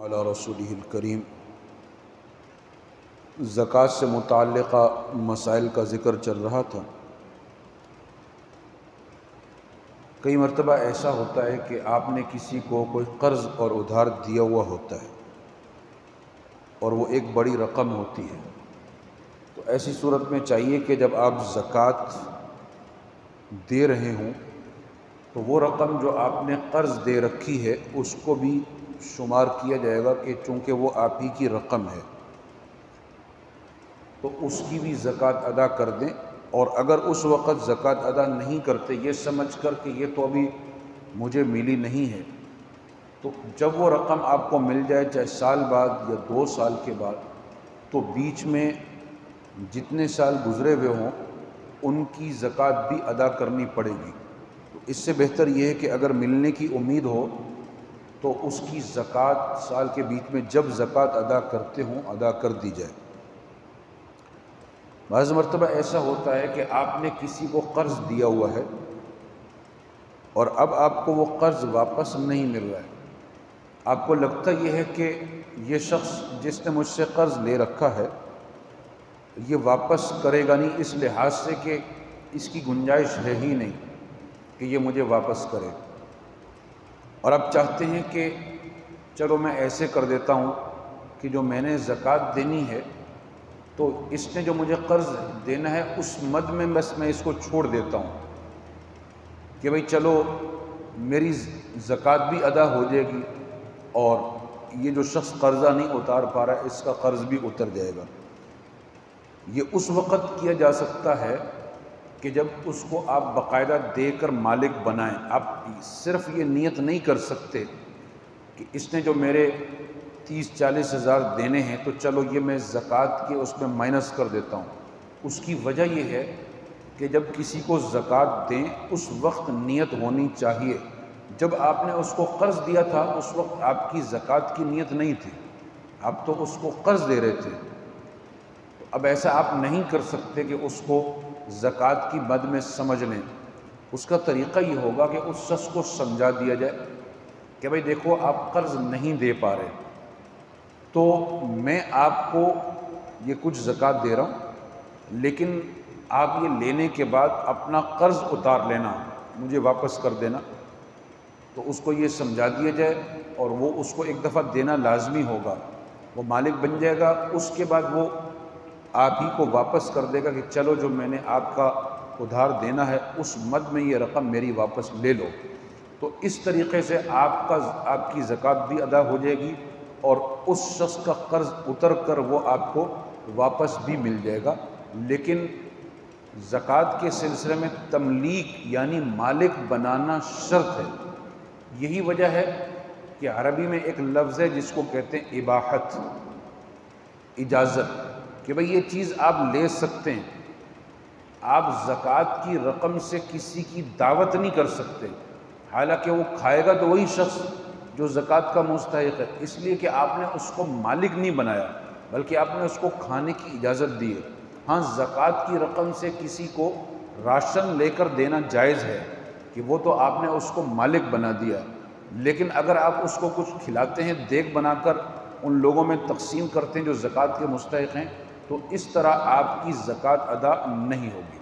علی رسولہ الکریم۔ زکوٰۃ سے متعلقہ مسائل کا ذکر چل رہا تھا۔ کئی مرتبہ ایسا ہوتا ہے کہ آپ نے کسی کو کوئی قرض اور ادھار دیا ہوا ہوتا ہے اور وہ ایک بڑی رقم ہوتی ہے، تو ایسی صورت میں چاہیے کہ جب آپ زکوٰۃ دے رہے ہوں تو وہ رقم جو آپ نے قرض دے رکھی ہے اس کو بھی شمار کیا جائے گا کہ چونکہ وہ آپ ہی کی رقم ہے تو اس کی بھی زکوٰۃ ادا کر دیں، اور اگر اس وقت زکوٰۃ ادا نہیں کرتے یہ سمجھ کر کہ یہ تو ابھی مجھے ملی نہیں ہے، تو جب وہ رقم آپ کو مل جائے چاہے سال بعد یا 2 سال کے بعد، تو بیچ میں جتنے سال گزرے ہوئے ہوں ان کی زکوٰۃ بھی ادا کرنی پڑے گی۔ تو اس سے بہتر یہ ہے کہ اگر ملنے کی امید ہو تو اس کی زکوٰۃ سال کے بیچ میں جب زکوٰۃ ادا کرتے ہوں ادا کر دی جائے۔ بعض مرتبہ ایسا ہوتا ہے کہ آپ نے کسی کو قرض دیا ہوا ہے اور اب آپ کو وہ قرض واپس نہیں مل رہا ہے، آپ کو لگتا یہ ہے کہ یہ شخص جس نے مجھ سے قرض لے رکھا ہے یہ واپس کرے گا نہیں، اس لحاظ سے کہ اس کی گنجائش ہے ہی نہیں کہ یہ مجھے واپس کرے، اور آپ چاہتے ہیں کہ چلو میں ایسے کر دیتا ہوں کہ جو میں نے زکوٰۃ دینی ہے تو اس نے جو مجھے قرض دینا ہے اس مد میں بس میں اس کو چھوڑ دیتا ہوں کہ بھئی چلو میری زکوٰۃ بھی ادا ہو جائے گی اور یہ جو شخص قرضہ نہیں اتار پا رہا ہے اس کا قرض بھی اتر جائے گا۔ یہ اس وقت کیا جا سکتا ہے کہ جب اس کو آپ باقاعدہ دے کر مالک بنائیں۔ آپ صرف یہ نیت نہیں کر سکتے کہ اس نے جو میرے 30-40 ہزار دینے ہیں تو چلو یہ میں زکوٰۃ کے اس میں مائنس کر دیتا ہوں۔ اس کی وجہ یہ ہے کہ جب کسی کو زکوٰۃ دیں اس وقت نیت ہونی چاہیے۔ جب آپ نے اس کو قرض دیا تھا اس وقت آپ کی زکوٰۃ کی نیت نہیں تھی، آپ تو اس کو قرض دے رہے تھے، تو اب ایسا آپ نہیں کر سکتے کہ اس کو زکوٰۃ کی مد میں سمجھ لیں۔ اس کا طریقہ یہ ہوگا کہ اس شخص کو سمجھا دیا جائے کہ بھئی دیکھو آپ قرض نہیں دے پا رہے تو میں آپ کو یہ کچھ زکوٰۃ دے رہا ہوں، لیکن آپ یہ لینے کے بعد اپنا قرض اتار لینا، مجھے واپس کر دینا۔ تو اس کو یہ سمجھا دیا جائے اور وہ اس کو ایک دفعہ دینا لازمی ہوگا، وہ مالک بن جائے گا، اس کے بعد وہ آپ ہی کو واپس کر دے گا کہ چلو جو میں نے آپ کا ادھار دینا ہے اس مد میں یہ رقم میری واپس لے لو۔ تو اس طریقے سے آپ کی زکوٰۃ بھی ادا ہو جائے گی اور اس شخص کا قرض اتر کر وہ آپ کو واپس بھی مل جائے گا۔ لیکن زکوٰۃ کے سلسلے میں تملیک یعنی مالک بنانا شرط ہے۔ یہی وجہ ہے کہ عربی میں ایک لفظ ہے جس کو کہتے ہیں اباحت، اجازت، کہ بھئی یہ چیز آپ لے سکتے ہیں، آپ زکوٰۃ کی رقم سے کسی کی دعوت نہیں کر سکتے، حالانکہ وہ کھائے گا تو وہی شخص جو زکوٰۃ کا مستحق ہے، اس لیے کہ آپ نے اس کو مالک نہیں بنایا بلکہ آپ نے اس کو کھانے کی اجازت دی ہے۔ ہاں زکوٰۃ کی رقم سے کسی کو راشن لے کر دینا جائز ہے کہ وہ تو آپ نے اس کو مالک بنا دیا، لیکن اگر آپ اس کو کچھ کھلاتے ہیں دیگ بنا کر ان لوگوں میں تقسیم کرتے ہیں جو زکوٰۃ کے مستحق ہیں تو اس طرح آپ کی زکوٰۃ ادا نہیں ہوگی۔